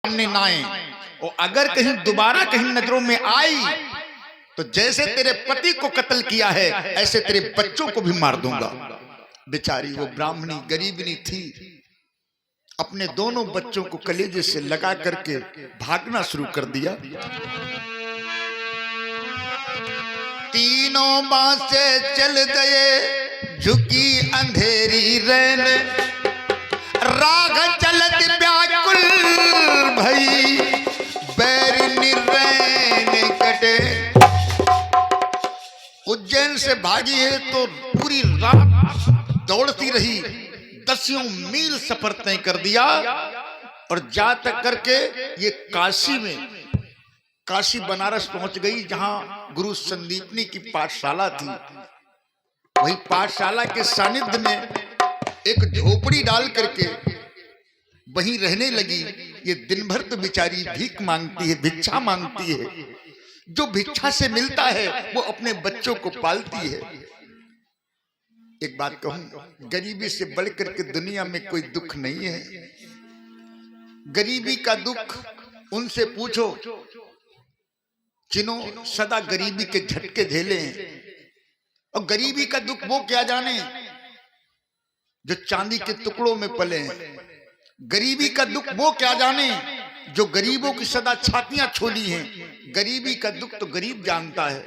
सामने ना आए, और अगर कहीं दोबारा कहीं नजरों में आई तो जैसे तेरे पति को कत्ल किया है ऐसे तेरे बच्चों को भी मार दूंगा। बेचारी वो ब्राह्मणी गरीबनी थी, अपने दोनों बच्चों को कलेजे से लगा करके भागना शुरू कर दिया। तीनों बांसे चल गए झुकी अंधेरी रैन, राग चलत व्याकुल भई बैर निर्रैन कटे। उज्जैन से भागी है तो पूरी रात दौड़ती रही, 10 मील सफर तय कर दिया और जा तक करके ये काशी में, काशी बनारस पहुंच गई जहां गुरु संदीपनी की पाठशाला थी। वही पाठशाला के सानिध्य में एक झोपड़ी डाल करके वहीं रहने लगी। ये दिन भर तो बेचारी भीख मांगती है, भिक्षा मांगती है, जो भिक्षा से मिलता है वो अपने बच्चों को पालती है। एक बात कहूं, गरीबी से बढ़कर के दुनिया में कोई दुख नहीं है। गरीबी का दुख उनसे पूछो जिन्हों सदा गरीबी के झटके झेले हैं, और गरीबी का दुख वो क्या जाने जो चांदी के टुकड़ों में पले हैं। गरीबी का दुख वो क्या जाने जो गरीबों की सदा छातियां छोली हैं। गरीबी का दुख तो गरीब जानता है।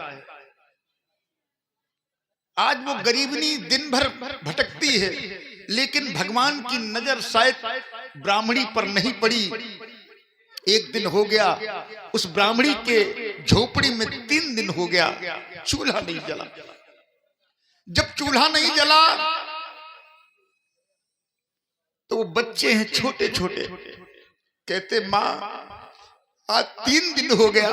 आज वो गरीबनी दिन भर भटकती है, लेकिन भगवान की नजर शायद ब्राह्मणी पर नहीं पड़ी। एक दिन हो गया, उस ब्राह्मणी के झोपड़ी में 3 दिन हो गया चूल्हा नहीं जला। जब चूल्हा नहीं जला तो वो बच्चे हैं छोटे छोटे, कहते माँ आज 3 दिन हो गया,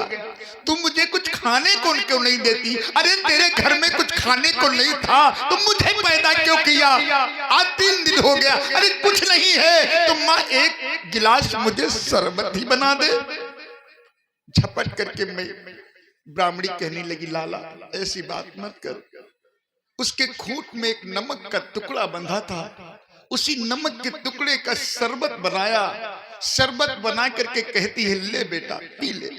तुम मुझे कुछ खाने को क्यों नहीं देती? अरे तेरे घर में कुछ खाने को नहीं था तो मुझे पैदा क्यों किया? आज 3 दिन हो गया, अरे कुछ नहीं है तो माँ एक गिलास मुझे शरबत ही बना दे। झपट करके मैं ब्राह्मणी कहने लगी, लाला ऐसी बात मत कर। उसके खूंट में एक नमक का टुकड़ा बंधा था, उसी नमक के टुकड़े का शरबत बनाया। शरबत बना करके कहती है ले बेटा पी ले।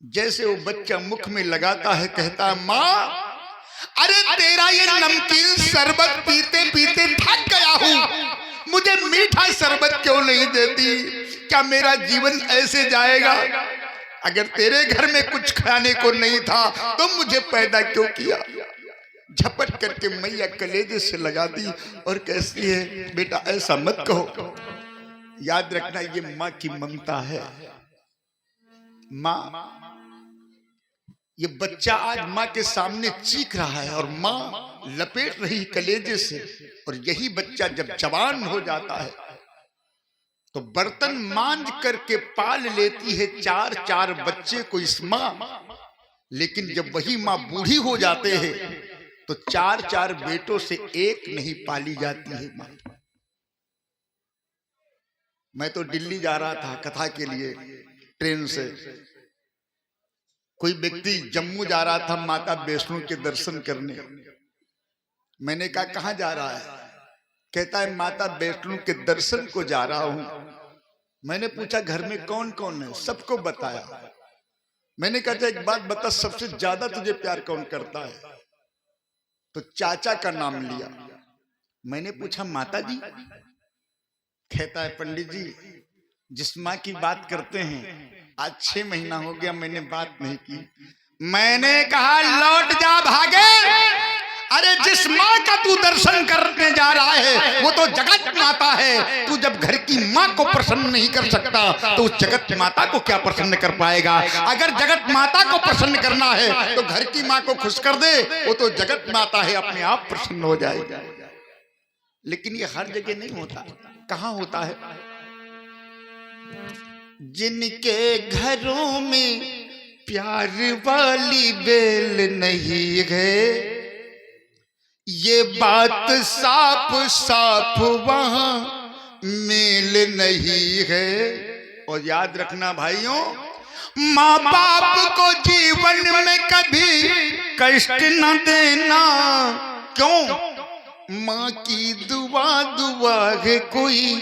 जैसे वो बच्चा मुख में लगाता है कहता है माँ अरे तेरा ये नमकीन शरबत पीते पीते थक गया हूं, मुझे मीठा शरबत क्यों नहीं देती? क्या मेरा जीवन ऐसे जाएगा? अगर तेरे घर में कुछ खाने को नहीं था तो मुझे पैदा क्यों किया? झपट करके मैया कलेजे से लगा दी और कहती है बेटा ऐसा मत कहो, याद रखना ये माँ की ममता है। माँ, ये बच्चा आज माँ के सामने चीख रहा है और माँ लपेट रही कलेजे से, और यही बच्चा जब जवान हो जाता है तो बर्तन मांज करके पाल लेती है 4-4 बच्चे को इस माँ। लेकिन जब वही माँ बूढ़ी हो जाते हैं तो 4-4 बेटों से एक नहीं पाली जाती है माँ। मैं तो दिल्ली जा रहा था कथा के लिए ट्रेन से, कोई व्यक्ति जम्मू जा रहा था माता वैष्णो के दर्शन करने। मैंने कहा कहाँ जा रहा है? कहता है माता वैष्णो के दर्शन को जा रहा हूं। मैंने पूछा घर में कौन कौन है? सबको बताया। मैंने कहा एक बात बता, सबसे ज्यादा तुझे प्यार कौन करता है? तो चाचा का नाम लिया। मैंने पूछा माता जी? कहता है पंडित जी जिस माँ की बात करते हैं आज 6 महीना हो गया मैंने बात नहीं की। मैंने कहा लौट जा भागे। अरे जिस माँ का तू दर्शन करने जा रहा है वो तो जगत माता है। तू जब घर की माँ को प्रसन्न नहीं कर सकता तो उस जगत माता को क्या प्रसन्न कर पाएगा? अगर जगत माता को प्रसन्न करना है तो घर की माँ को खुश कर दे, वो तो जगत माता है, अपने आप प्रसन्न हो जाएगा। लेकिन ये हर जगह नहीं होता। कहाँ होता है? जिनके घरों में प्यार वाली बेल नहीं है, ये बात साफ साफ वहां मेल नहीं है। और याद रखना भाइयों, माँ बाप को जीवन में कभी कष्ट न देना। क्यों? माँ की दुआ दुआ है कोई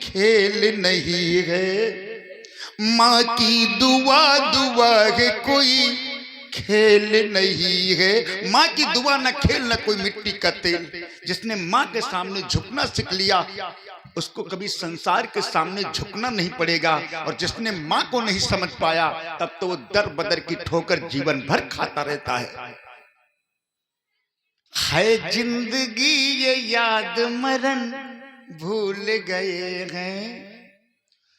खेल नहीं है, माँ की दुआ दुआ है कोई खेल नहीं है। माँ की दुआ न खेल न कोई मिट्टी का तेल। जिसने माँ के सामने झुकना सीख लिया उसको कभी संसार के सामने झुकना नहीं पड़ेगा। और जिसने माँ को नहीं समझ पाया तब तो वो दर बदर की ठोकर जीवन भर खाता रहता है जिंदगी ये याद मरण भूल गए हैं,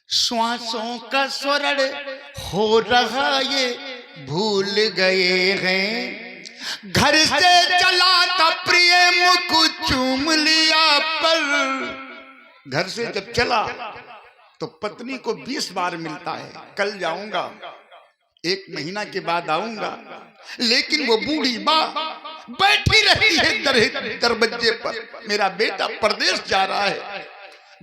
श्वासों का स्वरण हो रहा ये भूल गए हैं। घर से चला था प्रिय मुख चूम लिया पर, घर से जब चला तो पत्नी को 20 बार मिलता है। कल जाऊंगा, 1 महीना के बाद आऊंगा, लेकिन वो बूढ़ी माँ बैठी रहती है दरवाजे पर। मेरा बेटा परदेश जा रहा है,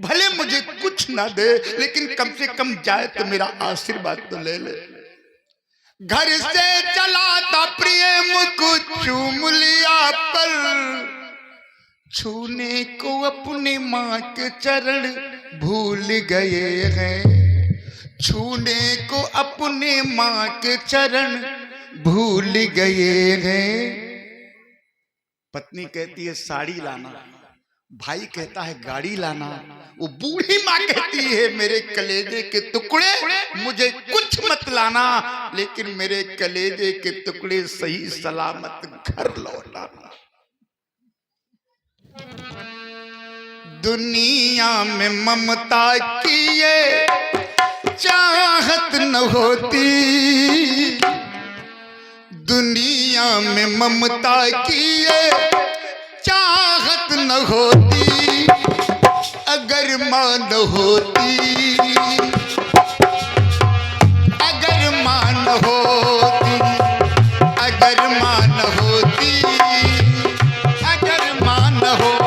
भले मुझे कुछ ना दे लेकिन कम से कम जाए तो मेरा आशीर्वाद तो ले ले। घर से चला था प्रिय मुख चूम लिया पर, छूने को अपने माँ के चरण भूल गए हैं, छूने को अपने माँ के चरण भूल गए हैं। पत्नी कहती है साड़ी लाना, भाई कहता है गाड़ी लाना, वो बूढ़ी माँ कहती है मेरे कलेजे के टुकड़े मुझे कुछ मत लाना, लेकिन मेरे कलेजे के टुकड़े सही सलामत घर लौटाना। दुनिया में ममता की ये चाहत न होती, दुनिया में ममता की ये चाहत न होती, अगर मां न होती, अगर मां न होती, अगर मां न होती, अगर मां न होती।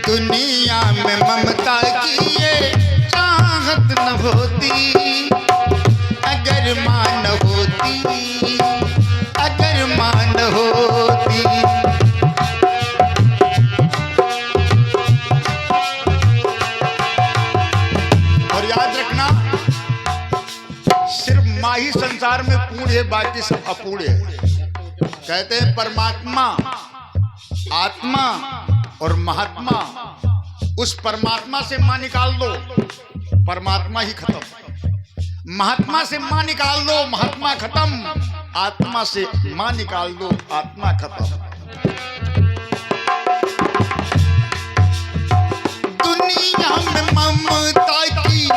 दुनिया में ममता की ये चाहत न होती, अगर मां न होती, अगर मां न होती। और याद रखना सिर्फ मां ही संसार में पूर्ण है, बाकी सब अपूर्ण है। कहते हैं परमात्मा, आत्मा और महात्मा, उस परमात्मा से मां निकाल दो परमात्मा ही खत्म, महात्मा से मां निकाल दो महात्मा खत्म, आत्मा से मां निकाल दो आत्मा खत्म। दुनिया में ममता की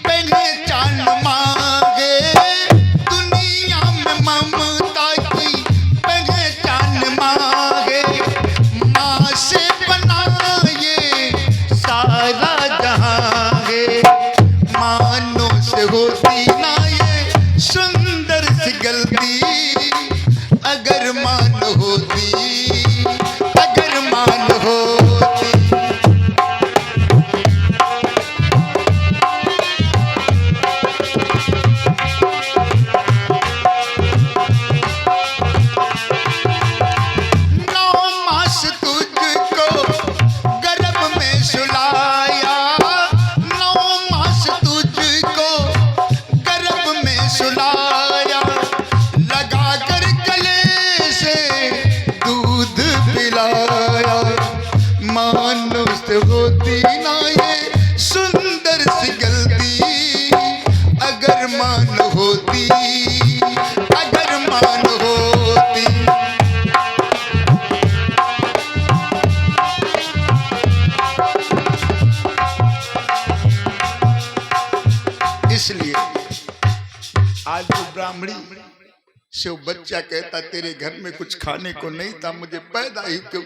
पहचान मांगे, दुनिया में ममता की पहचान मांगे, मां से सारा जहां है, मानो से होती ना ये सुंदर सी गलती, अगर मान होती, अगर मान होती। होती ना ये सुंदर सी गलती, अगर मान होती, अगर मान होती। इसलिए आज जो ब्राह्मणी से वो बच्चा कहता तेरे घर में कुछ खाने को नहीं था, मुझे पैदा ही क्यों